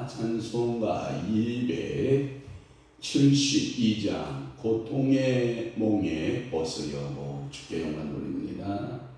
찬송가 272장 고통의 몽에 벗으려고 주께 영광 돌립니다.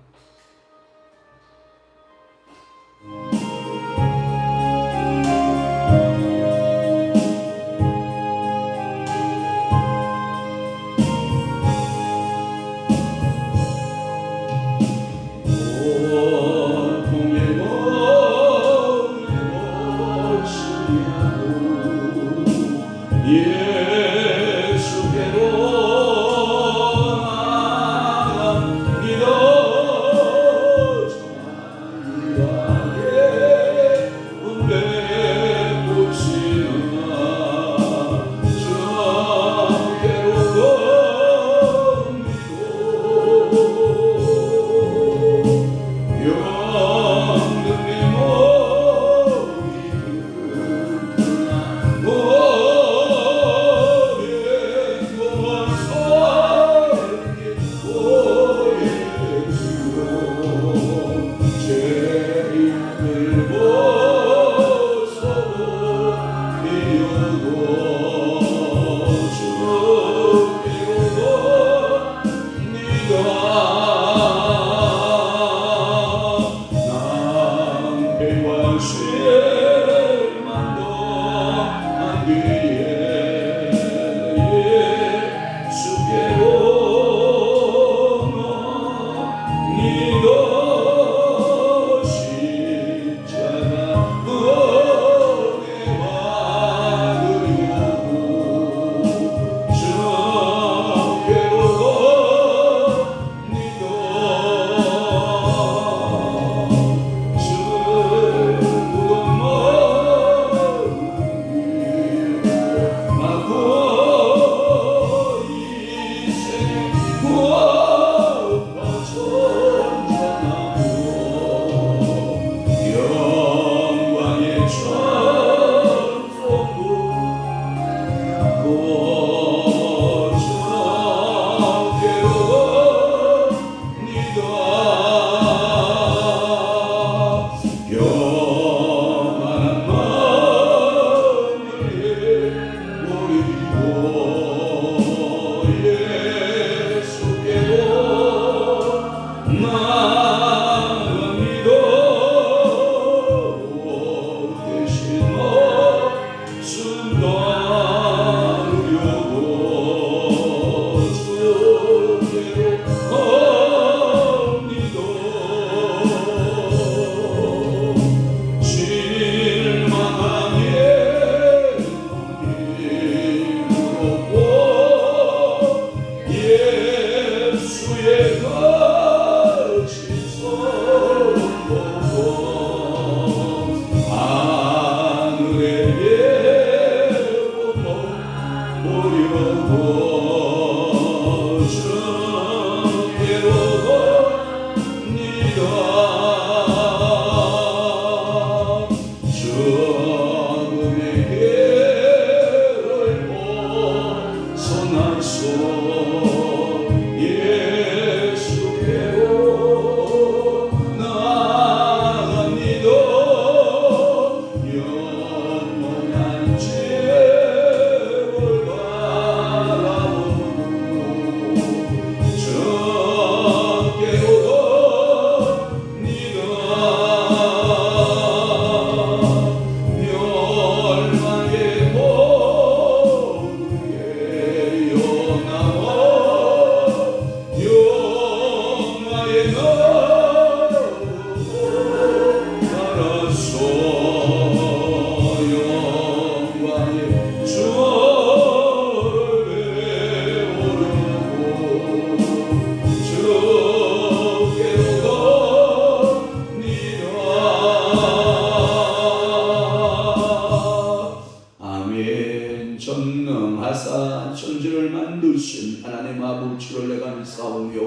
전능하사 천지를 만드신 하나님 아버지를 내가 믿사오며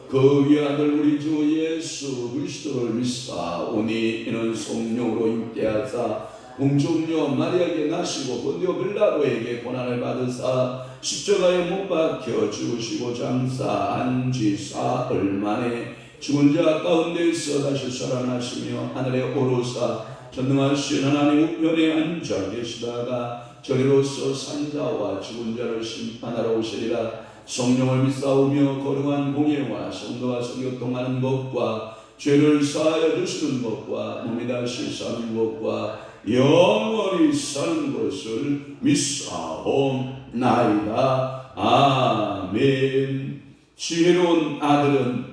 그 위아들 우리 주 예수 그리스도를 믿사오니 이는 성령으로 임대하사 공중녀 마리아에게 나시고 본디오 빌라도에게 고난을 받으사 십자가에 못 박혀 죽으시고 장사한 지 사흘 만에 죽은 자 가운데서 다시 살아나시며 하늘에 오르사 전능하신 하나님 우편에 앉아 계시다가 저리로서 산자와 죽은 자를 심판하러 오시리라. 성령을 믿사오며 거룩한 공예와 성도와 성교통하는 것과 죄를 사하여 주시는 것과 몸이 다시 사는 것과 영원히 사는 것을 믿사옵나이다. 아멘. 지혜로운 아들은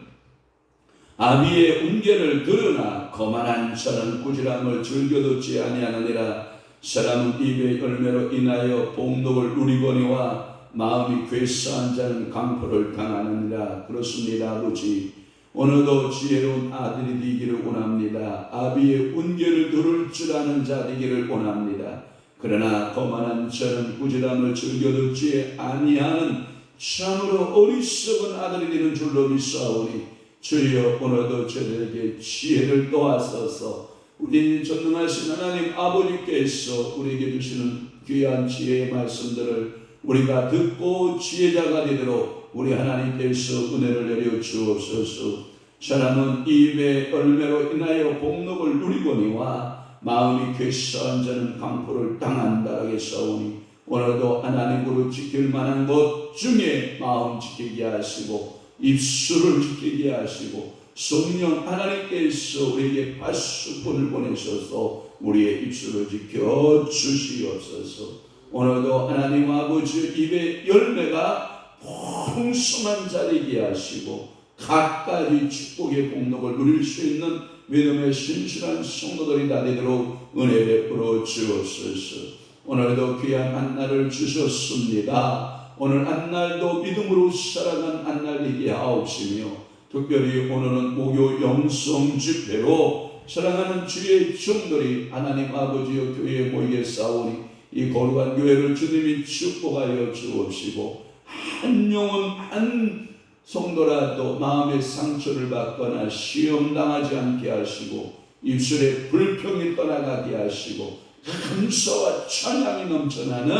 아비의 운계를 들으나 거만한 자는 꾸지람을 즐겨 듣지 아니하느니라. 사람은 입의 열매로 인하여 복록을 누리거니와 마음이 괴사한 자는 강포를 당하느니라. 그렇습니다. 아버지, 오늘도 지혜로운 아들이 되기를 원합니다. 아비의 운계를 들을 줄 아는 자 되기를 원합니다. 그러나 거만한 자는 꾸지람을 즐겨 듣지 아니하는 참으로 어리석은 아들이 되는 줄로 믿사오니 주여 오늘도 저들에게 지혜를 도하소서. 우리 전능하신 하나님 아버지께서 우리에게 주시는 귀한 지혜의 말씀들을 우리가 듣고 지혜자가 되도록 우리 하나님께서 은혜를 내려 주옵소서. 사람은 입의 열매로 인하여 복록을 누리거니와 마음이 괴사한 자는 강포를 당한다 하겠사오니 오늘도 하나님으로 지킬 만한 것 중에 마음 지키게 하시고 입술을 지키게 하시고 성령 하나님께서 우리에게 파수꾼을 보내셔서 우리의 입술을 지켜 주시옵소서. 오늘도 하나님 아버지 입의 열매가 풍성한 자리게 하시고 각가지 축복의 복록을 누릴 수 있는 믿음의 신실한 성도들이 다 되도록 은혜 베풀어 주옵소서. 오늘도 귀한 한날을 주셨습니다. 오늘 한날도 믿음으로 살아간 한날 되게 하옵시며 특별히 오늘은 목요 영성 집회로 사랑하는 주의 종들이 하나님 아버지여 교회에 모이겠사오니 이 거룩한 교회를 주님이 축복하여 주옵시고 한 영혼 한 성도라도 마음의 상처를 받거나 시험당하지 않게 하시고 입술에 불평이 떠나가게 하시고 감사와 찬양이 넘쳐나는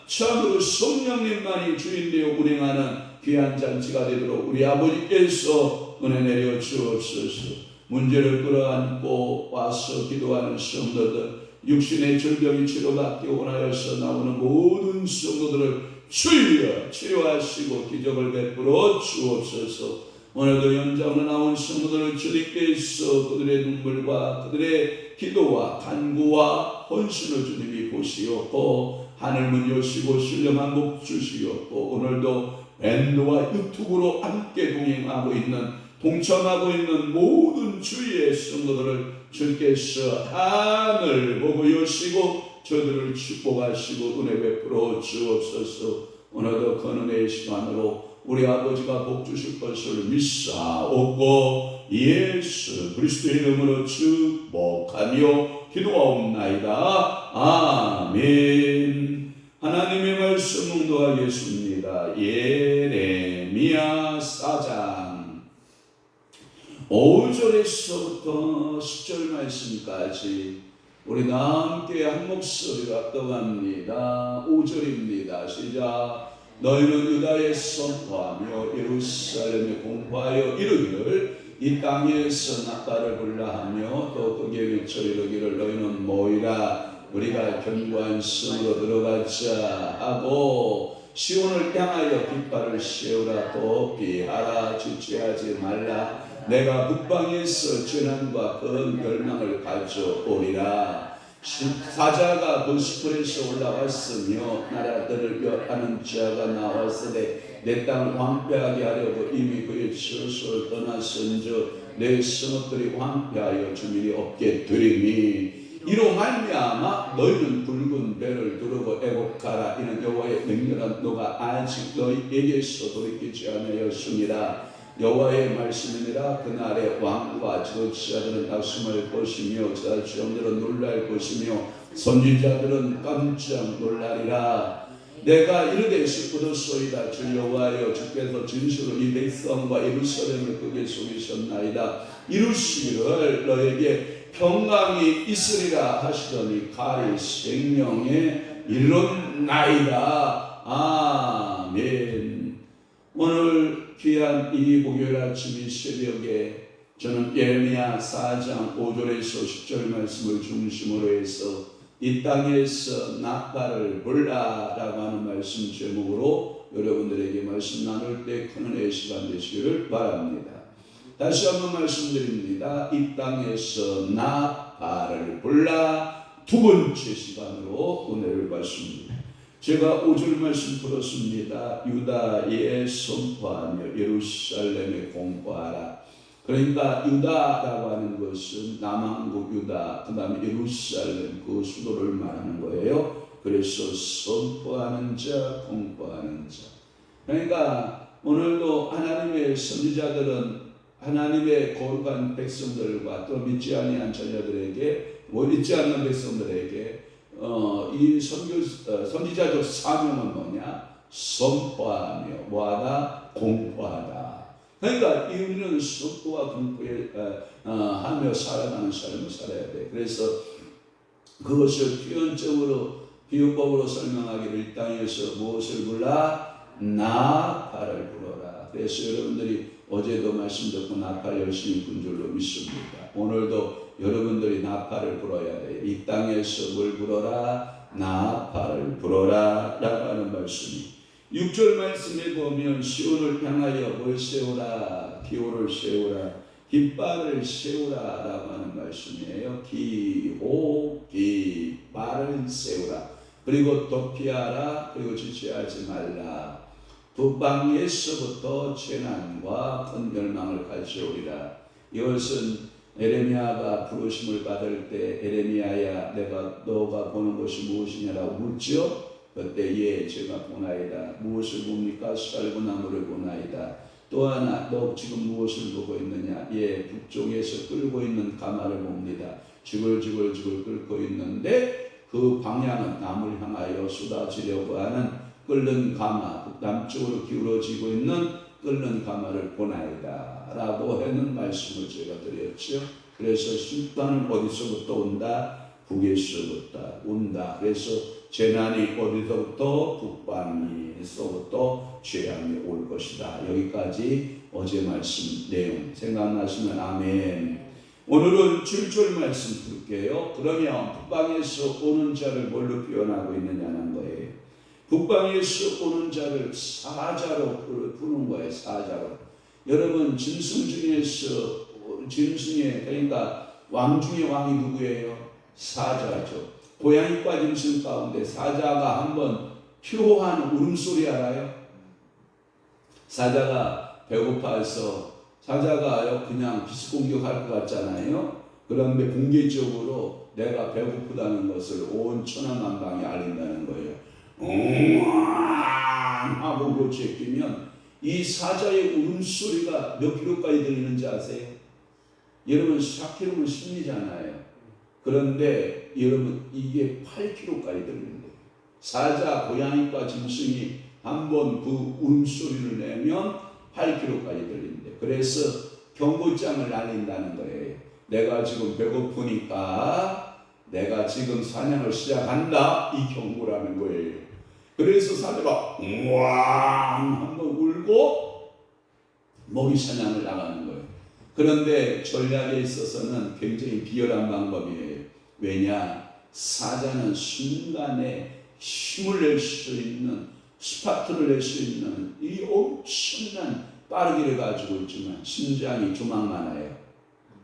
참으로 성령님만이 주인되어 운행하는 귀한 잔치가 되도록 우리 아버지께서 은혜 내려 주옵소서. 문제를 끌어안고 와서 기도하는 성도들, 육신의 질병이 치료받기 원하여서 나오는 모든 성도들을 주여 치료하시고 기적을 베풀어 주옵소서. 오늘도 연장으로 나온 성도들을 주님께서 그들의 눈물과 그들의 기도와 간구와 헌신을 주님이 보시었고 하늘문 여시고 신령한 복 주시었고 오늘도 밴드와 유튜브로 함께 동참하고 있는 모든 주의 성도들을 주께서 하늘 보고 여시고 저들을 축복하시고 은혜 베풀어 주옵소서. 오늘도 건은혜의 시간으로 우리 아버지가 복 주실 것을 믿사옵고 예수 그리스도의 이름으로 축복하며 기도하옵나이다. 아멘. 하나님의 말씀 묵도하겠습니다. 예레미야 4장 5절에서부터 10절 말씀까지 우리 다 함께 한 목소리로 합독합니다. 5절입니다. 시작. 너희는 유다에 선포하며 예루살렘에 공포하여 이르기를 이 땅에서 낙가를 불라하며 또 거기에 외쳐 이르기를 너희는 모이라 우리가 견고한 성으로 들어가자 하고 시온을 향하여 깃발을 세우라 또 비하라 지체하지 말라 내가 북방에서 재난과 큰 멸망을 가져오리라. 사자가 그 숲에서 올라왔으며 나라들을 멸하는 자가 나왔으되 내 땅을 황폐하게 하려고 이미 그의 처소를 떠났은즉 내 성읍들이 황폐하여 주민이 없게 되리니 이로 말미암아 너희는 붉은 배를 두르고 애곡하라. 이는 여호와의 맹렬한 노가 아직 너희에게서 돌이키지 아니하였습니다. 여호와의 말씀이니라. 그날에 왕과 지도자들은 낙심할 것이며 지도자들은 놀랄 것이며 선지자들은 깜짝 놀라리라. 내가 이르되 시푸드소이다. 주 여호와여 주께서 진실로 이 백성과 예루살렘을 크게 속이셨나이다. 이루시기를 너에게 평강이 있으리라 하시더니 칼이 생명에 이르렀나이다. 아멘. 오늘 귀한 이 목요일 아침 이 새벽에 저는 예레미야 4장 5절에서 10절 말씀을 중심으로 해서 이 땅에서 나팔을 불라라고 하는 말씀 제목으로 여러분들에게 말씀 나눌 때 큰 은혜의 시간 되시기를 바랍니다. 다시 한번 말씀드립니다. 이 땅에서 나팔을 불라 두 번째 시간으로 은혜를 받습니다. 제가 5절 말씀 들었습니다. 유다에 선포하며 예루살렘에 공포하라. 그러니까 유다라고 하는 것은 남왕국 유다, 그 다음에 예루살렘 그 수도를 말하는 거예요. 그래서 선포하는 자, 공포하는 자. 그러니까 오늘도 하나님의 선지자들은 하나님의 거룩한 백성들과 또 믿지 아니한 자녀들에게, 믿지 않는 백성들에게 이 선지자적 사명은 뭐냐? 선포하며 뭐하다? 공포하다. 그러니까 우리는 선포와 공포에 하며 살아가는 삶을 살아야 돼. 그래서 그것을 표현적으로 비유법으로 설명하기를 이 땅에서 무엇을 불라? 나팔을 불어라. 그래서 여러분들이 어제도 말씀 듣고 나팔 열심히 분 줄로 믿습니다. 오늘도 여러분들이 나팔을 불어야 돼. 이 땅에서 뭘 불어라? 나팔을 불어라 라고 하는 말씀이 6절 말씀에 보면 시온을 향하여 뭘 세우라? 기호를 세우라. 깃발을 세우라 라고 하는 말씀이에요. 기호, 깃발을 세우라. 그리고 도피하라. 그리고 지체하지 말라. 북방에서부터 재난과 큰 멸망을 가져오리라. 이것은 에레미야가 부르심을 받을 때 에레미야야 너가 보는 것이 무엇이냐라고 묻죠. 그때 예 제가 보나이다. 무엇을 봅니까? 쌀고나무를 보나이다. 또 하나 너 지금 무엇을 보고 있느냐? 예 북쪽에서 끓고 있는 가마를 봅니다. 지글지글 끓고 있는데 그 방향은 남을 향하여 쏟아지려고 하는 끓는 가마, 북남쪽으로 기울어지고 있는 끓는 가마를 보나이다 라고 하는 말씀을 제가 드렸죠. 그래서 심판은 어디서부터 온다? 북에서부터 온다. 그래서 재난이 어디서부터? 북방에서부터 재앙이 올 것이다. 여기까지 어제 말씀 내용 생각나시면 아멘. 오늘은 7절 말씀 볼게요. 그러면 북방에서 오는 자를 뭘로 표현하고 있느냐는 거예요. 북방에서 오는 자를 사자로 부르는 거예요. 사자로. 여러분 짐승 중에 그러니까 왕 중에 왕이 누구예요? 사자죠. 고양이과 짐승 가운데 사자가 한번 표한 울음소리 알아요? 사자가 배고파서 사자가 그냥 기습공격할 것 같잖아요. 그런데 공개적으로 내가 배고프다는 것을 온 천하만방에 알린다는 거예요. 하고 그렇게 끼면 이 사자의 울음소리가 몇 킬로까지 들리는지 아세요? 여러분 4km면 심리잖아요. 그런데 여러분 이게 8km까지 들린대요. 사자, 고양이과 짐승이 한번 그 울음소리를 내면 8km까지 들린대요. 그래서 경고장을 날린다는 거예요. 내가 지금 배고프니까 내가 지금 사냥을 시작한다. 이 경고라는 거예요. 그래서 사자가 우왕 한번 울고 먹이 사냥을 나가는 거예요. 그런데 전략에 있어서는 굉장히 비열한 방법이에요. 왜냐? 사자는 순간에 힘을 낼 수 있는, 스파트를 낼 수 있는 이 엄청난 빠르기를 가지고 있지만 심장이 조망만해요.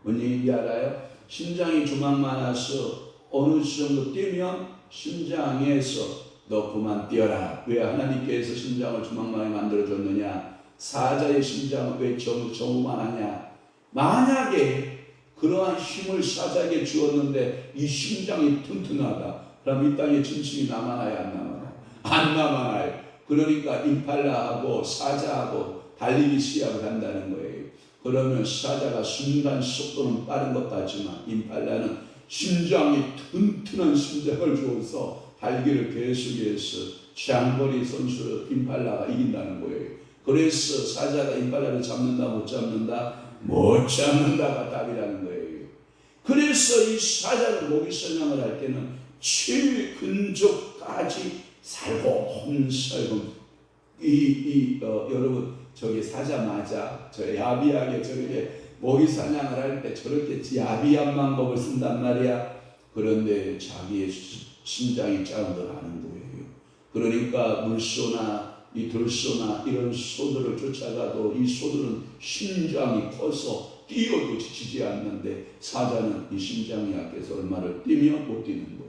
뭔 얘기 알아요? 심장이 조망만해서 어느 정도 뛰면 심장에서 너 그만 뛰어라. 왜 하나님께서 심장을 조망만하게 만들어줬느냐? 사자의 심장은 왜 조망만하냐? 만약에 그러한 힘을 사자에게 주었는데 이 심장이 튼튼하다. 그럼 이 땅에 짐승이 남아나요? 안 남아나요? 안 남아나요. 그러니까 임팔라하고 사자하고 달리기 시합을 한다는 거예요. 그러면 사자가 순간 속도는 빠른 것 같지만 임팔라는 심장이 튼튼한 심장을 주어서 달기를 계속해서 장거리 선수 임팔라가 이긴다는 거예요. 그래서 사자가 임팔라를 잡는다 못 잡는다? 못 잡는다가 답이라는 거예요. 그래서 이 사자를 먹이 사냥을 할 때는 최근적까지 살금살금 여러분 저기 사자 맞아? 저 야비하게 저렇게 모기 사냥을 할 때 저렇게 야비한 방법을 쓴단 말이야. 그런데 자기의 심장이 작은 걸 아는 거예요. 그러니까 물소나 이 들소나 이런 소들을 쫓아가도 이 소들은 심장이 커서 뛰어도 지치지 않는데 사자는 이 심장이 약해서 얼마를 뛰며 못 뛰는 거예요.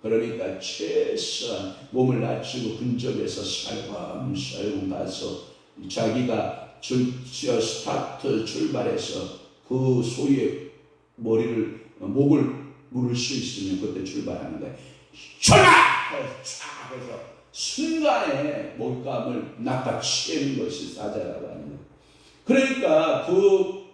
그러니까 최소한 몸을 낮추고 근접해서 살금살금 가서 자기가 스타트 출발해서 그 소의 목을 물을 수 있으면 그때 출발하는 거예요. 출발! 쫙 해서 순간에 목감을 낚아채는 것이 사자라고 하는 거예요. 그러니까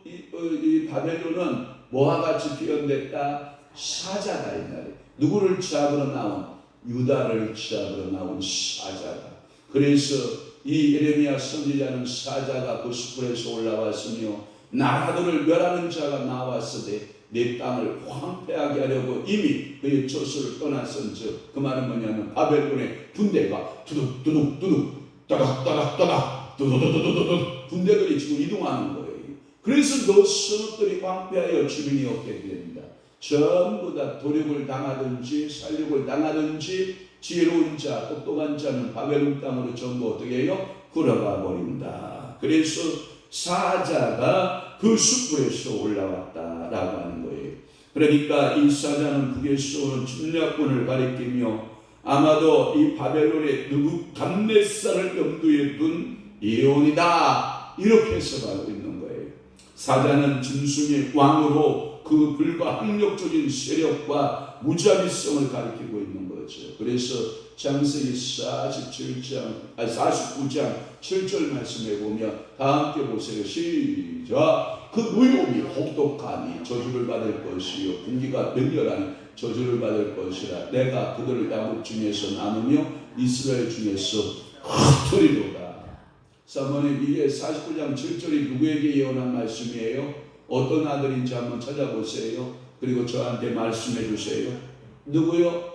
이 바벨론은 뭐와 같이 표현됐다? 사자다 이 말이에요. 누구를 잡으러 나온? 유다를 잡으러 나온 사자다. 그래서 이 예레미야 선지자는 사자가 그 숲에서 올라왔으며 나라들을 멸하는 자가 나왔으되 내 땅을 황폐하게 하려고 이미 그의 저수를 떠났은즉 그 말은 뭐냐면 바벨론의 군대가 두둑두둑두둑 따닥따닥따닥 두둑두둑두둑 군대들이 지금 이동하는 거예요. 그래서 그 성읍들이 황폐하여 주민이 없게 됩니다. 전부 다 도륙을 당하든지 살육을 당하든지 지혜로운 자, 똑똑한 자는 바벨론 땅으로 전부 어떻게 해요? 끌어가 버린다. 그래서 사자가 그 숯불에서 올라왔다라고 하는 거예요. 그러니까 이 사자는 북에서 오는 침략군을 가리키며 아마도 이 바벨론의 느부갓네살을 염두에 둔 예언이다 이렇게 해석하고 있는 거예요. 사자는 짐승의 왕으로 그 불가항력적인 세력과 무자비성을 가리키고 있는 거죠. 그래서 창세기 49장 7절 말씀에 보면 다 함께 보세요. 시작. 그 무욕이 혹독하니 저주를 받을 것이요 군기가 맹렬하니 저주를 받을 것이라. 내가 그들을 야곱 중에서 나누며 이스라엘 중에서 흩으리로다. 사모님 이게 49장 7절이 누구에게 예언한 말씀이에요? 어떤 아들인지 한번 찾아보세요. 그리고 저한테 말씀해 주세요. 누구요?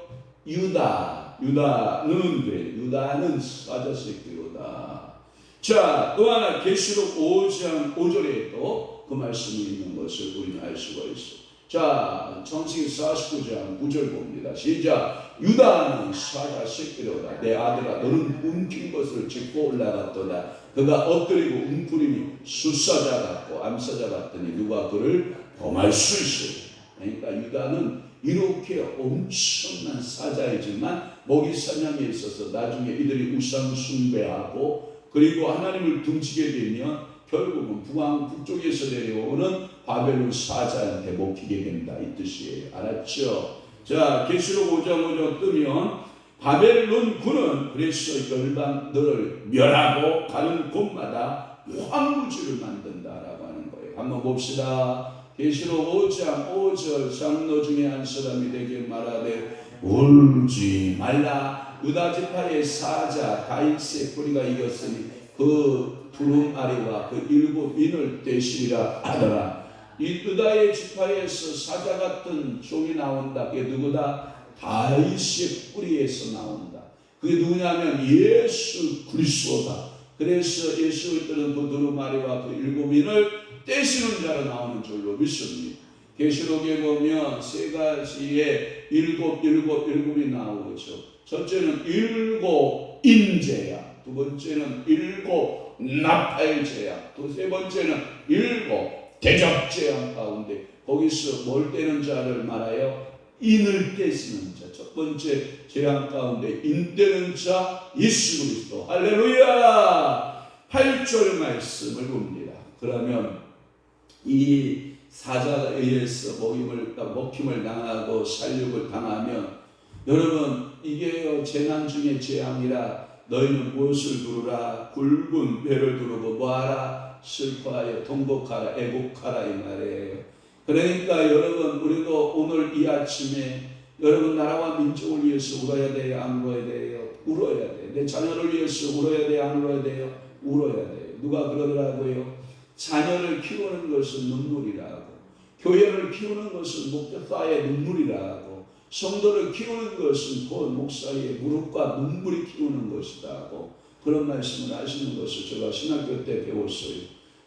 유다는 사자 새끼로다. 자, 또 하나 계시록 5장 5절에 또 그 말씀이 있는 것을 우리는 알 수가 있어요. 자, 창세기 49장 9절 봅니다. 시작. 유다는 사자 새끼로다. 내 아들아 너는 움킨 것을 짚고 올라갔도다. 그가 엎드리고 웅크림이 숫사자 같고 암사자 같더니 누가 그를 범할 수 있어요. 그러니까 유다는 이렇게 엄청난 사자이지만 먹이 사냥에 있어서 나중에 이들이 우상 숭배하고 그리고 하나님을 등지게 되면 결국은 북쪽에서 내려오는 바벨론 사자한테 먹히게 된다 이 뜻이에요. 알았죠? 자, 계시록 5장 5장 뜨면 바벨론 군은 그래서 열방들을 멸하고 가는 곳마다 황무지를 만든다라고 하는 거예요. 한번 봅시다. 계시록 5장 5절 장로 중에 한 사람이 내게 말하되 울지 말라. 유다 지파의 사자 다윗의 뿌리가 이겼으니 그 두루마리와 그 일곱 인을 떼시리라 하더라. 이 유다의 지파에서 사자 같은 종이 나온다. 그게 누구다? 다윗의 뿌리에서 나온다. 그게 누구냐면 예수 그리스도다. 그래서 예수 그리스도는 그 두루마리와 그 일곱 인을 떼시는 자로 나오는 줄로 믿습니다. 계시록에 보면 세 가지의 일곱이 나오죠. 첫째는 일곱 인제야. 두 번째는 일곱 나팔제야. 또 세 번째는 일곱 대접제야 가운데 거기서 뭘 떼는 자를 말하여 인을 떼시는 자. 첫 번째 재앙 가운데 인 떼는 자 예수 그리스도. 할렐루야. 8절 말씀을 봅니다. 그러면 이 사자에 의해서 먹힘을 당하고 살육을 당하면 여러분 이게 재난 중에 재앙이라 너희는 무엇을 두르라? 굵은 배를 두르고 뭐하라? 슬퍼하여 통곡하라 애곡하라 이 말이에요. 그러니까 여러분 우리도 오늘 이 아침에 여러분 나라와 민족을 위해서 울어야 돼요? 안 울어야 돼요? 울어야 돼요. 내 자녀를 위해서 울어야 돼요? 안 울어야 돼요? 울어야 돼요. 누가 그러더라고요? 자녀를 키우는 것은 눈물이라고, 교회를 키우는 것은 목사의 눈물이라고, 성도를 키우는 것은 곧 목사의 무릎과 눈물이 키우는 것이라고 그런 말씀을 하시는 것을 제가 신학교 때 배웠어요.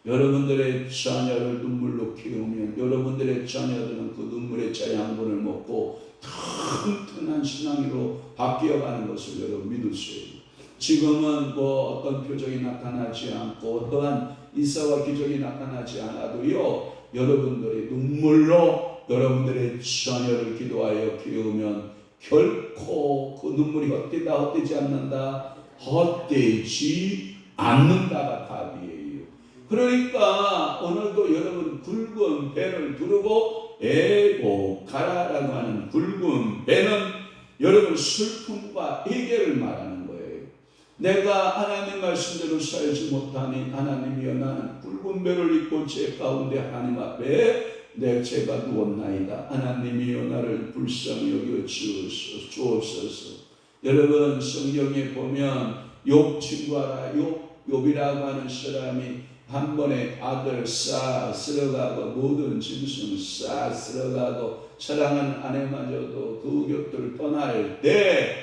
여러분들의 자녀를 눈물로 키우면 여러분들의 자녀들은 그 눈물의 자양분을 먹고 튼튼한 신앙으로 바뀌어가는 것을 여러분 믿으세요. 지금은 뭐 어떤 표정이 나타나지 않고 어떠한 이사와 기적이 나타나지 않아도요, 여러분들이 눈물로 여러분들의 자녀를 기도하여 키우면 결코 그 눈물이 헛되지 않는다. 헛되지 않는다가 답이에요. 그러니까 오늘도 여러분 굵은 배를 두르고 애곡하라라고 하는 굵은 배는 여러분 슬픔과 애계를 말하는 거예요. 내가 하나님 말씀대로 살지 못하니 하나님이여 나는 굵은 배를 입고 제 가운데 하나님 앞에 제가 누웠나이다. 하나님이여 나를 불쌍히 여겨 주옵소서. 여러분 성경에 보면 욥 친구하라. 욥이라고 하는 사람이 한 번에 아들 싹 쓸어가고 모든 짐승 싹 쓸어가고 사랑하는 아내마저도 그 곁을 떠날 때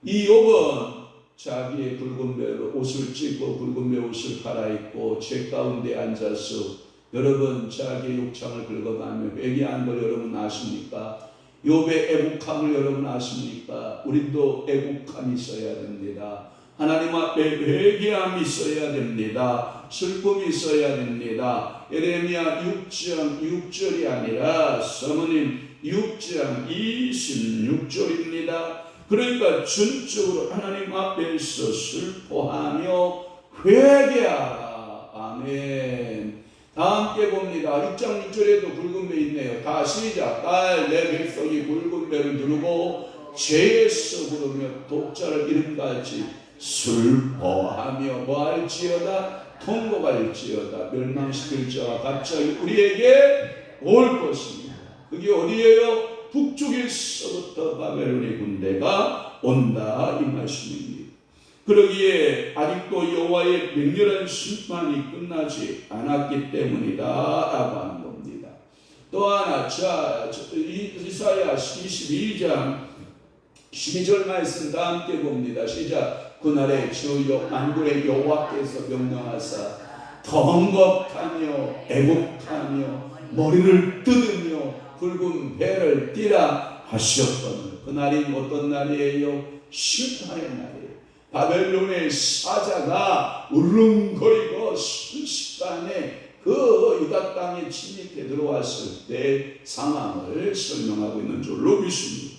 이 욥은 자기의 굵은 배로 옷을 찢고 굵은 배 옷을 갈아입고 제 가운데 앉아서 여러분 자기의 욕창을 긁어가며 회개한 걸 여러분 아십니까? 욥의 애국함을 여러분 아십니까? 우리도 애국함이 있어야 됩니다. 하나님 앞에 회개함이 있어야 됩니다. 슬픔이 있어야 됩니다. 에레미야 6장 6절이 아니라 사모님 6장 26절입니다. 그러니까 전적으로 하나님 앞에서 슬퍼하며 회개하라. 아멘. 다 함께 봅니다. 6장 6절에도 굵은 배 있네요. 다 시작. 딸 내 백성이 굵은 배를 두르고 죄에서 부르며 독자를 이름같이 슬퍼하며 뭐할지어다 통곡할지어다 멸망시킬 자가 갑자기 우리에게 올 것입니다. 그게 어디예요? 북쪽에서부터 바벨론의 군대가 온다 이 말씀입니다. 그러기에 아직도 여호와의 맹렬한 심판이 끝나지 않았기 때문이다 라고 하는 겁니다. 또 하나 이사야 22장 12절 말씀 다 함께 봅니다. 시작. 그날에 주 만군의 여호와께서 명령하사 덩겁하며 애곡하며 머리를 뜯으며 굵은 배를 띠라 하셨거늘. 그날이 어떤 날이에요? 심판의 날이에요. 바벨론의 사자가 울렁거리고 순식간에 그 유다 땅에 침입해 들어왔을 때 상황을 설명하고 있는 줄로 믿습니다.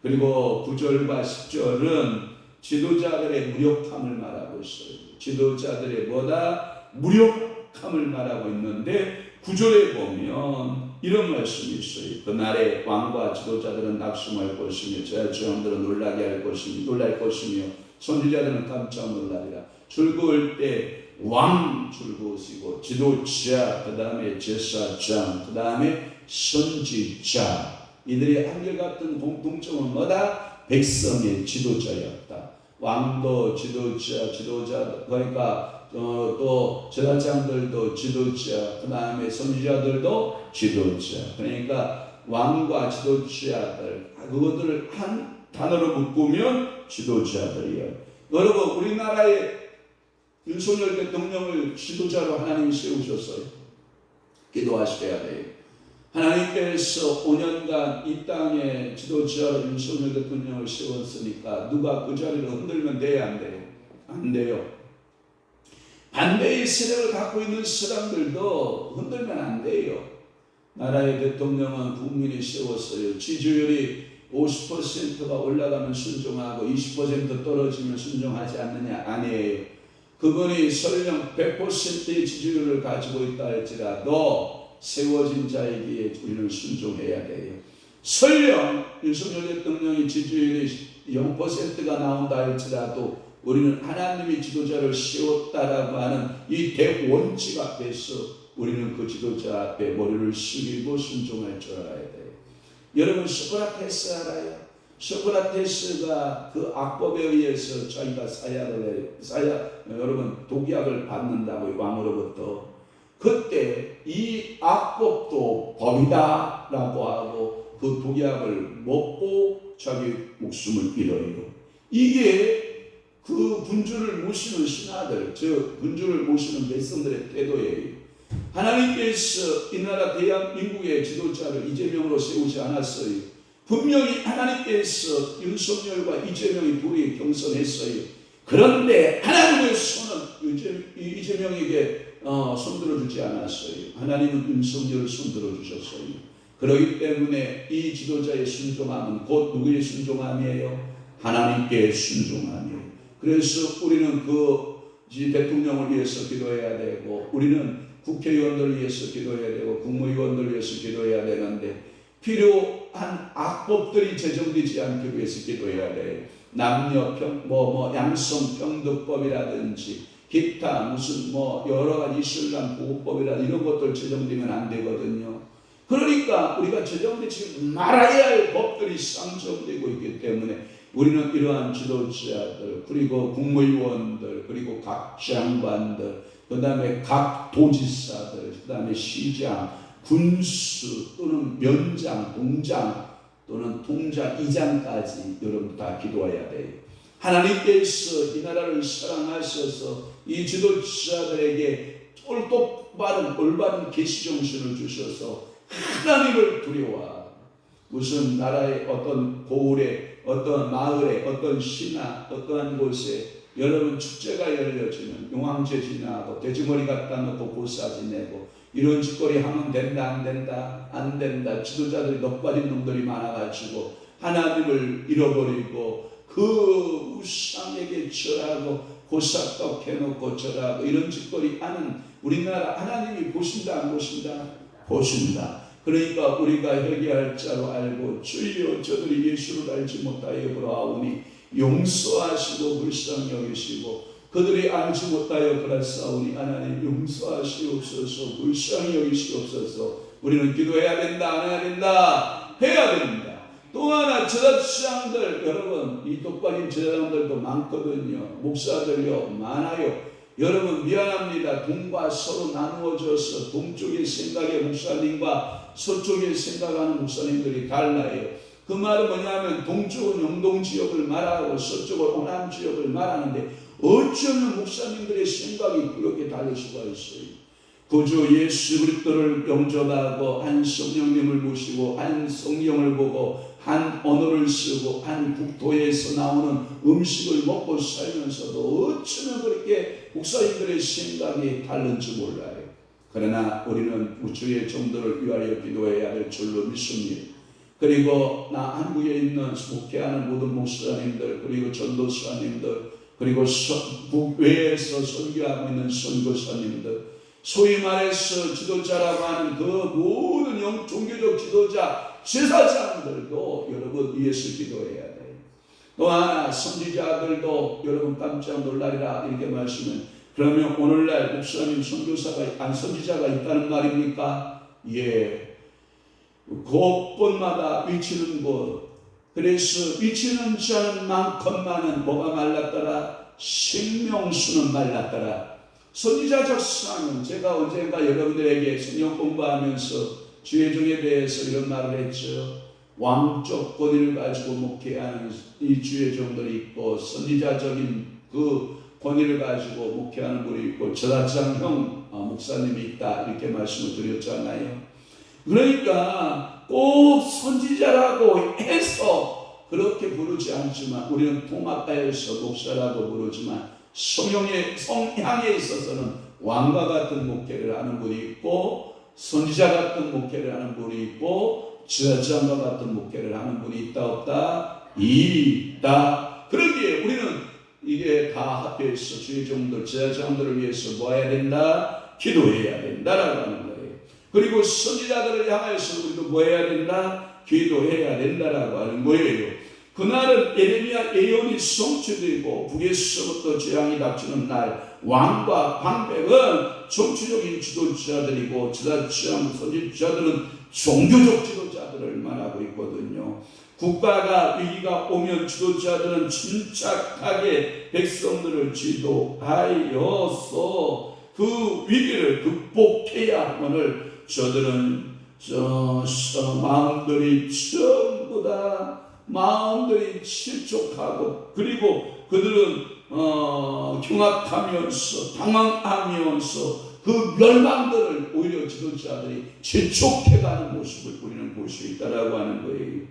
그리고 9절과 10절은 지도자들의 무력함을 말하고 있어요. 지도자들의 뭐다? 무력함을 말하고 있는데 9절에 보면 이런 말씀이 있어요. 그날에 왕과 지도자들은 낙심할 것이며 제사장들은 놀랄 것이며 선지자들은 깜짝 놀라리라. 즐거울 때 왕 즐거우시고 지도자, 그 다음에 제사장, 그 다음에 선지자, 이들의 한결같은 공통점은 뭐다? 백성의 지도자였다. 왕도 지도자, 그러니까 또 제사장들도 지도자, 그 다음에 선지자들도 지도자. 그러니까 왕과 지도자들, 그것들을 한 단어로 묶으면 지도자들이에요. 여러분, 우리나라의 윤석열 대통령을 지도자로 하나님이 세우셨어요. 기도하셔야 돼요. 하나님께서 5년간 이 땅에 지도자로 윤석열 대통령을 세웠으니까 누가 그 자리를 흔들면 돼야 안 돼요? 안 돼요. 반대의 세력을 갖고 있는 사람들도 흔들면 안 돼요. 나라의 대통령은 국민이 세웠어요. 지지율이 50%가 올라가면 순종하고 20% 떨어지면 순종하지 않느냐? 아니에요. 그분이 설령 100%의 지지율을 가지고 있다 할지라도 세워진 자에게 우리는 순종해야 돼요. 설령 윤석열 대통령이 지지율이 0%가 나온다 할지라도 우리는 하나님이 지도자를 세웠다라고 하는 이 대원칙 앞에서 우리는 그 지도자 앞에 머리를 숙이고 순종할 줄 알아야 돼요. 여러분, 소크라테스 알아요? 소크라테스가 그 악법에 의해서 자기가 여러분 독약을 받는다고요, 왕으로부터. 그때 이 악법도 법이다 라고 하고 그 독약을 먹고 자기 목숨을 잃어요. 이게 그 군주를 모시는 신하들, 즉 군주를 모시는 백성들의 태도예요. 하나님께서 이 나라 대한민국의 지도자를 이재명으로 세우지 않았어요. 분명히 하나님께서 윤석열과 이재명이 둘이 경선했어요. 그런데 하나님의 손은 이재명에게 손들어주지 않았어요. 하나님은 윤석열을 손들어주셨어요. 그렇기 때문에 이 지도자의 순종함은 곧 누구의 순종함이에요? 하나님께 순종함이에요. 그래서 우리는 그 대통령을 위해서 기도해야 되고, 우리는 국회의원들을 위해서 기도해야 되고, 국무위원들을 위해서 기도해야 되는데, 필요한 악법들이 제정되지 않기 위해서 기도해야 돼요. 양성평등법이라든지 기타 무슨 여러 가지 이슬람 보호법이라든지 이런 것들 제정되면 안 되거든요. 그러니까 우리가 제정되지 말아야 할 법들이 상정되고 있기 때문에 우리는 이러한 지도자들, 그리고 국무위원들, 그리고 각 장관들, 그 다음에 각 도지사들, 그 다음에 시장, 군수 또는 면장, 동장 또는 통장, 이장까지 여러분 다 기도해야 돼요. 하나님께서 이 나라를 사랑하셔서 이 지도자들에게 똑바른 올바른 계시 정신을 주셔서 하나님을 두려워하고, 무슨 나라의 어떤 고을에, 어떤 마을에, 어떤 시나 어떠한 곳에 여러분 축제가 열려지면 용왕제 지나고 돼지머리 갖다 놓고 보사 지내고 이런 짓거리 하면 된다 안 된다? 안 된다. 지도자들이 넉발인 놈들이 많아가지고 하나님을 잃어버리고 그 우상에게 절하고 고사떡 해놓고 절하고 이런 짓거리 하는 우리나라 하나님이 보신다 안 보신다? 보신다. 그러니까 우리가 회개할 자로 알고 주여 저들이 예수를 알지 못하여 그러하오니 용서하시고 불쌍히 여기시고 그들이 알지 못하여 그랬사오니 하나님 용서하시옵소서, 불쌍히 여기시옵소서. 우리는 기도해야 된다 안 해야 된다? 해야 된다. 또 하나 제사장들, 여러분 이 독박인 제사장들도 많거든요. 목사들요 많아요. 여러분 미안합니다. 동과 서로 나누어져서 동쪽의 생각의 목사님과 서쪽의 생각하는 목사님들이 달라요. 그 말은 뭐냐면 동쪽은 영동지역을 말하고 서쪽은 호남지역을 말하는데 어쩌면 목사님들의 생각이 그렇게 다를 수가 있어요. 구주 예수 그리스도를 영접하고 한 성령님을 모시고 한 성경을 보고 한 언어를 쓰고 한 국토에서 나오는 음식을 먹고 살면서도 어쩌면 그렇게 목사님들의 생각이 다른지 몰라요. 그러나 우리는 우주의 정도를 위하여 기도해야 할 줄로 믿습니다. 그리고 한국에 있는 목회하는 모든 목사님들, 그리고 전도사님들, 그리고 국외에서 선교하고 있는 선교사님들, 소위 말해서 지도자라고 하는 그 모든 종교적 지도자, 제사장들도 여러분 위해서 기도해야 돼요. 또 하나 선지자들도 여러분 깜짝 놀라리라 이렇게 말씀은, 그러면 오늘날 목사님 선교사가 선지자가 있다는 말입니까? 예. 곳곳마다 위치는 곳, 그래서 위치는 자는 많건만은 뭐가 말랐더라? 생명수는 말랐더라. 선지자적 사명, 제가 언젠가 여러분들에게 성경 공부하면서 주의종에 대해서 이런 말을 했죠. 왕적 권위를 가지고 목회하는 이 주의종들이 있고 선지자적인 그 권위를 가지고 목회하는 분이 있고 제사장형 목사님이 있다 이렇게 말씀을 드렸잖아요. 그러니까 꼭 선지자라고 해서 그렇게 부르지 않지만 우리는 통합하여서 목사라고 부르지만 성향에 있어서는 왕과 같은 목회를 하는 분이 있고 선지자 같은 목회를 하는 분이 있고 제사장과 같은 목회를 하는 분이 있다 없다? 있다. 그러기에 우리는 이게 다 합해서 주의 종들 제사장들을 위해서 뭐 해야 된다? 기도해야 된다라고 하는 거예요. 그리고 선지자들을 향해서 우리도 뭐 해야 된다? 기도해야 된다라고 하는 거예요. 그날은 예레미야 예언이 성취되고 북에서부터 재앙이 닥치는 날, 왕과 방백은 정치적인 지도자들이고 제사장 선지자들은 종교적 지도자들을 말하고 있거든요. 국가가 위기가 오면 지도자들은 침착하게 백성들을 지도하여서 그 위기를 극복해야 하면을 저들은 마음들이 전부 다 마음들이 실족하고 그리고 그들은 경악하면서 당황하면서 그 멸망들을 오히려 지도자들이 재촉해가는 모습을 우리는 볼 수 있다라고 하는 거예요.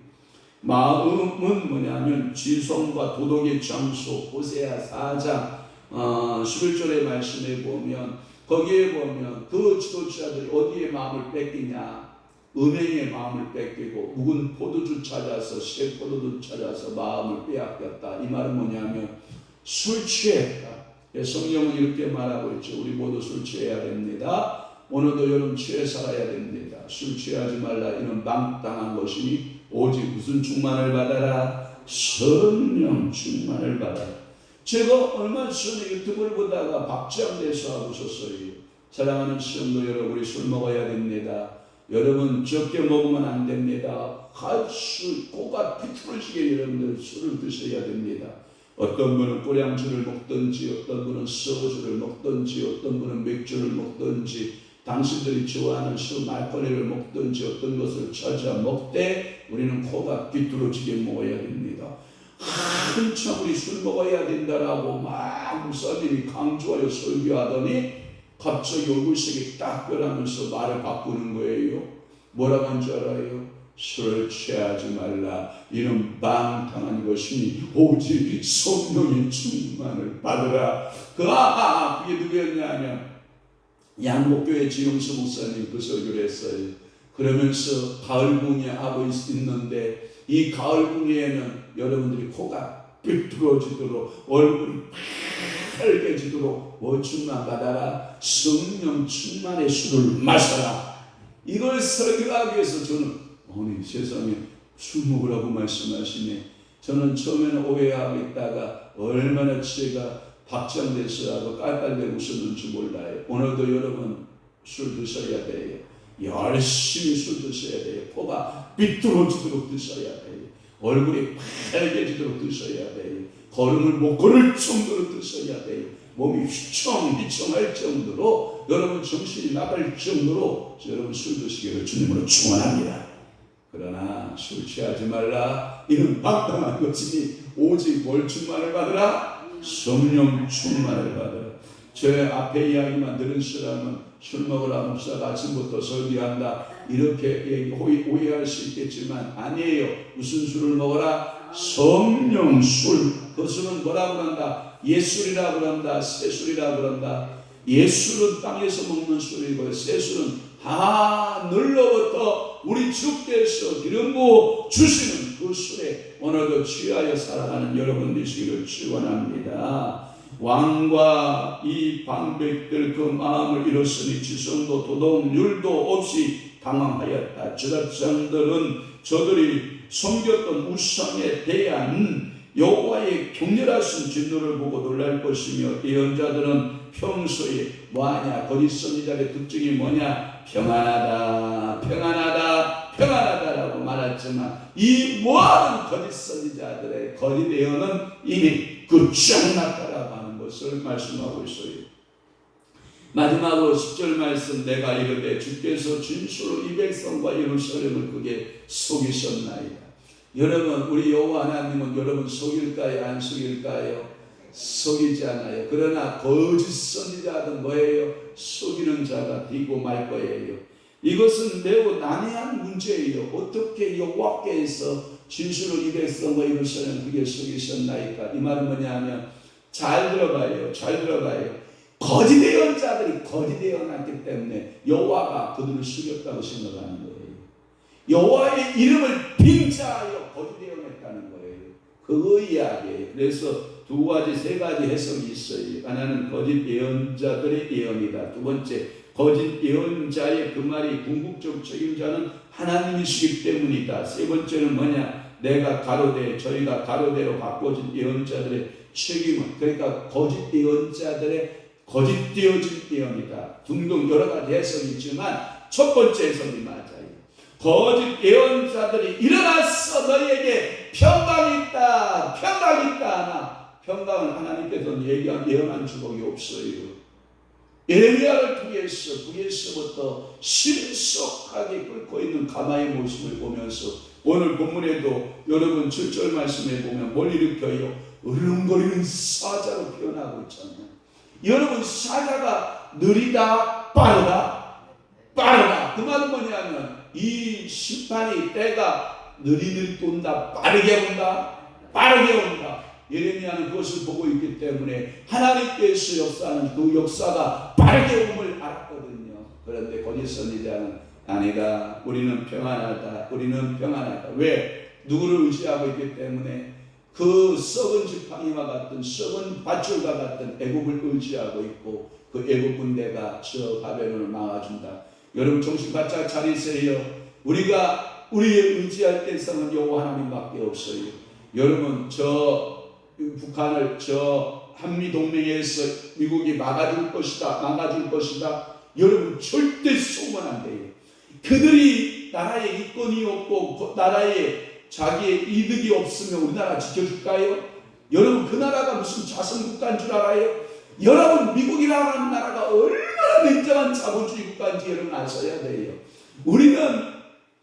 마음은 뭐냐면 지성과 도덕의 장소, 호세아 4장 11절의 말씀에 보면, 거기에 보면 그 지도자들이 어디에 마음을 뺏기냐, 음행의 마음을 뺏기고 묵은 포도주 찾아서, 새 포도주 찾아서 마음을 빼앗겼다. 이 말은 뭐냐면 술 취했다. 성경은 이렇게 말하고 있죠. 우리 모두 술 취해야 됩니다. 오늘도 여러분 취해 살아야 됩니다. 술 취하지 말라. 이는 망당한 것이니 오직 무슨 충만을 받아라? 성령 충만을 받아라. 제가 얼마 전에 유튜브를 보다가 박지암대에서 하고 있었어요. 사랑하는 시험도 여러분, 우리 술 먹어야 됩니다. 여러분 적게 먹으면 안 됩니다. 아주 코가 비틀어지게 여러분들 술을 드셔야 됩니다. 어떤 분은 꼬량주를 먹든지, 어떤 분은 소주를 먹든지, 어떤 분은 맥주를 먹든지, 당신들이 좋아하는 술 말거리를 먹든지 어떤 것을 찾아 먹되 우리는 코가 비뚤어지게 먹어야 됩니다. 한참 우리 술 먹어야 된다라고 막 목사님이 강조하여 설교하더니 갑자기 얼굴색이 딱 변하면서 말을 바꾸는 거예요. 뭐라고 한 줄 알아요? 술을 취하지 말라. 이는 망당한 것이니 오직 성령의 충만을 받으라. 그게 누구였냐 하면 양목교회 지용수 목사님 그 설교를 했어요. 그러면서 가을궁에 하고 있는데 이 가을궁에는 여러분들이 코가 삐뚤어지도록 얼굴이 빨개지도록 뭐 충만 받아라? 성령 충만의 술을 마셔라. 이걸 설교하기 위해서 저는 아니 세상에 술 먹으라고 말씀하시네. 저는 처음에는 오해하고 있다가 얼마나 제가 박장대소하고 깔깔대고 웃었는지 몰라요. 오늘도 여러분 술 드셔야 돼요. 열심히 술 드셔야 돼요. 코가 삐뚤어지도록 드셔야 돼요. 얼굴이 빨개지도록 드셔야 돼요. 걸음을 못 걸을 정도로 드셔야 돼요. 몸이 휘청휘청할 정도로, 여러분 정신이 나갈 정도로 여러분 술 드시기를 주님으로 축원합니다. 그러나 술 취하지 말라. 이는 망당한 것이니 오직 뭘 충만을 받으라? 성령 충만을 받으라. 제 앞에 이야기만 들은 사람은 술 먹으라 목사가 아침부터 설교한다 이렇게 오해할 수 있겠지만 아니에요. 무슨 술을 먹어라? 성령 술. 그 술은 뭐라고 한다? 옛술이라고 한다. 새술이라고 한다. 옛술은 땅에서 먹는 술이고 새술은 하늘로부터 우리 주께서 기름 부어 주시는 그 술에 오늘도 취하여 살아가는 여러분 되시기를 축원합니다. 왕과 이 방백들 그 마음을 잃었으니 지성도 도덕률도 없이 당황하였다. 지략장들은 저들이 섬겼던 우상에 대한 여호와의 격렬하신 진노를 보고 놀랄 것이며, 예언자들은 평소에 뭐하냐? 거짓 선지자의 특징이 뭐냐? 평안하다, 평안하다, 평안하다라고 말했지만 이 모든 거짓 선지자들의 거짓 예언은 이미 끝장났다라고 하는 것을 말씀하고 있어요. 마지막으로 10절 말씀, 내가 이르되 주께서 진실로 이 백성과 예루살렘을 크게 속이셨나이다. 여러분, 우리 여호와 하나님은 여러분 속일까요? 안 속일까요? 속이지 않아요. 그러나 거짓 선지자는 뭐예요? 속이는 자가 되고 말 거예요. 이것은 매우 난해한 문제예요. 어떻게 여호와께서 진실로 이 백성과 예루살렘을 크게 속이셨나이까? 이 말은 뭐냐 하면, 잘 들어봐요. 잘 들어봐요. 거짓 예언자들이 거짓 예언했기 때문에 여호와가 그들을 속였다고 생각하는 거예요. 여호와의 이름을 빙자하여 거짓 예언했다는 거예요. 그 이야기예요. 그래서 두 가지, 세 가지 해석이 있어요. 하나는 거짓 예언자들의 예언이다. 두 번째, 거짓 예언자의 그 말이 궁극적 책임자는 하나님이시기 때문이다. 세 번째는 뭐냐? 내가 가로되, 저희가 가로대로 바꿔진 예언자들의 책임은, 그러니까 거짓 예언자들의 거짓되어진 예언이다. 등등 여러 가지 해석이 있지만 첫 번째 해석이 맞아요. 거짓 예언자들이 일어나서 너희에게 평강이 있다, 평강이 있다 하나, 평강은 하나님께서 예언한 적이 없어요. 예레미야를 통해서 북에서부터 신속하게 끓고 있는 가마의 모습을 보면서 오늘 본문에도 여러분 7절 말씀에 보면 뭘 일으켜요? 으르렁거리는 사자로 표현하고 있잖아요. 여러분, 사자가 느리다, 빠르다. 그 말은 뭐냐면 이 심판이 때가 느리느리 온다. 빠르게 온다. 예레미야는 그것을 보고 있기 때문에 하나님께서 역사하는 그 역사가 빠르게 옴을 알았거든요. 그런데 거기 선지자는 아니다. 우리는 평안하다. 왜? 누구를 의지하고 있기 때문에 그 썩은 지팡이와 같은 썩은 밧줄과 같은 애굽을 의지하고 있고 그 애굽 군대가 저 바벨론을 막아준다. 여러분 정신 바짝 차리세요. 우리가 우리의 의지할 대상은 여호와 하나님밖에 없어요. 여러분 저 북한을 저 한미 동맹에서 미국이 막아줄 것이다. 여러분 절대 속으면 안 돼요. 그들이 나라에 이권이 없고 나라에 자기의 이득이 없으면 우리나라 지켜줄까요? 여러분 그 나라가 무슨 자선국가인 줄 알아요? 여러분 미국이라는 나라가 얼마나 냉정한 자본주의 국가인지 여러분 아셔야 돼요. 우리는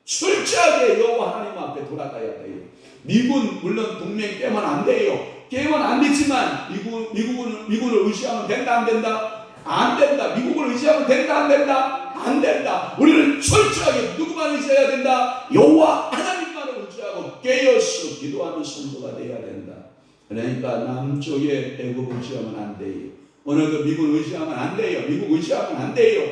철저하게 여호와 하나님 앞에 돌아가야 돼요. 미국은 물론 동맹 깨면 안 돼요. 깨면 안 되지만 미국을 의지하면 된다 안 된다? 안 된다. 미국을 의지하면 된다 안 된다? 안 된다. 우리는 철저하게 누구만 의지해야 된다? 여호와 하나님만을 의지하고 깨어서 기도하는 성도가 되어야 된다. 그러니까 남쪽에 애굽 의지하면 안 돼요. 오늘도 미국 의지하면 안 돼요. 미국 의지하면 안 돼요.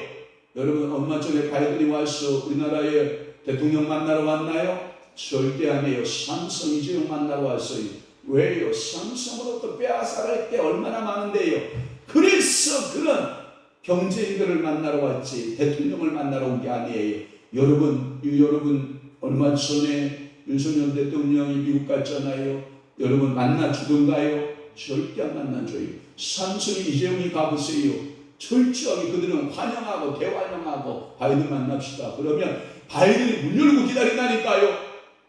여러분 얼마 전에 바이든이 와서 우리나라에 대통령 만나러 왔나요? 절대 아니에요. 삼성 이재용 만나러 왔어요. 왜요? 삼성으로부터 빼앗아갈 게 얼마나 많은데요. 그래서 그런 경제인들을 만나러 왔지 대통령을 만나러 온 게 아니에요. 여러분 얼마 전에 윤석열 대통령이 미국 갔잖아요. 여러분 만나주던가요? 절대 안 만나줘요. 삼성이 이재용이 가보세요. 철저하게 그들은 환영하고 대환영하고 바이든 만납시다. 그러면 바이든이 문 열고 기다린다니까요.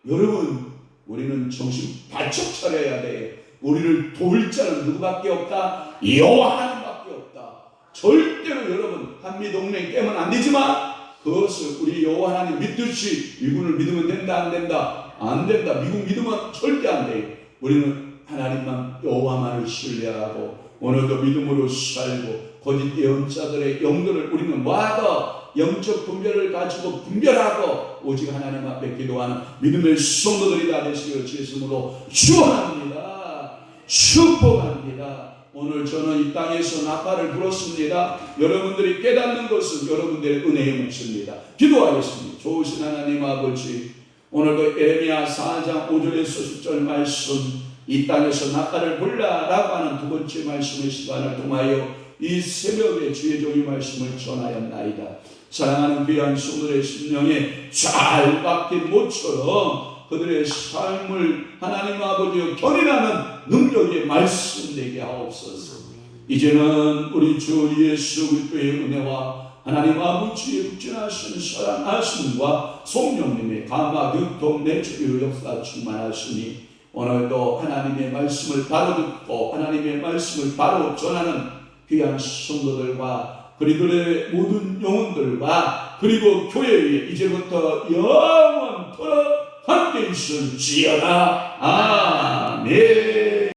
여러분 우리는 정신 바짝 차려야 돼요. 우리를 도울 자는 누구밖에 없다? 여호와 하나님밖에 없다. 절대로 여러분 한미동맹 깨면 안 되지만 그것을 우리 여호와 하나님 믿듯이 미국을 믿으면 된다 안 된다? 안 된다. 미국 믿으면 절대 안 돼요. 우리는 하나님만 여호와만을 신뢰하고 오늘도 믿음으로 살고 거짓 예언자들의 영들을 우리는 모아서 영적 분별을 가지고 분별하고 오직 하나님 앞에 기도하는 믿음의 성도들이 다 되시기를 주 이름으로 축원합니다. 축복합니다. 오늘 저는 이 땅에서 나팔을 불었습니다. 여러분들이 깨닫는 것은 여러분들의 은혜의 몫입니다. 기도하겠습니다. 좋으신 하나님 아버지, 오늘도 예레미야 4장 5절에서 10절 말씀, 이 땅에서 나팔을 불라라고 하는 두 번째 말씀의 시간을 통하여 이 새벽에 주의 종의 말씀을 전하였나이다. 사랑하는 귀한 성도들의 심령에 잘 박힌 모처럼 그들의 삶을 하나님 아버지여 견인하는 능력의 말씀 되게 하옵소서. 이제는 우리 주 예수 그리스도의 은혜와 하나님 아버지의 극진하신 사랑하심과 성령님의 감화 교통 내주의 역사 충만하시니 오늘도 하나님의 말씀을 바로 듣고 하나님의 말씀을 바로 전하는 귀한 성도들과 그리들의 모든 영혼들과 그리고 교회에 이제부터 영원토록 함께 있을지어다. 아멘.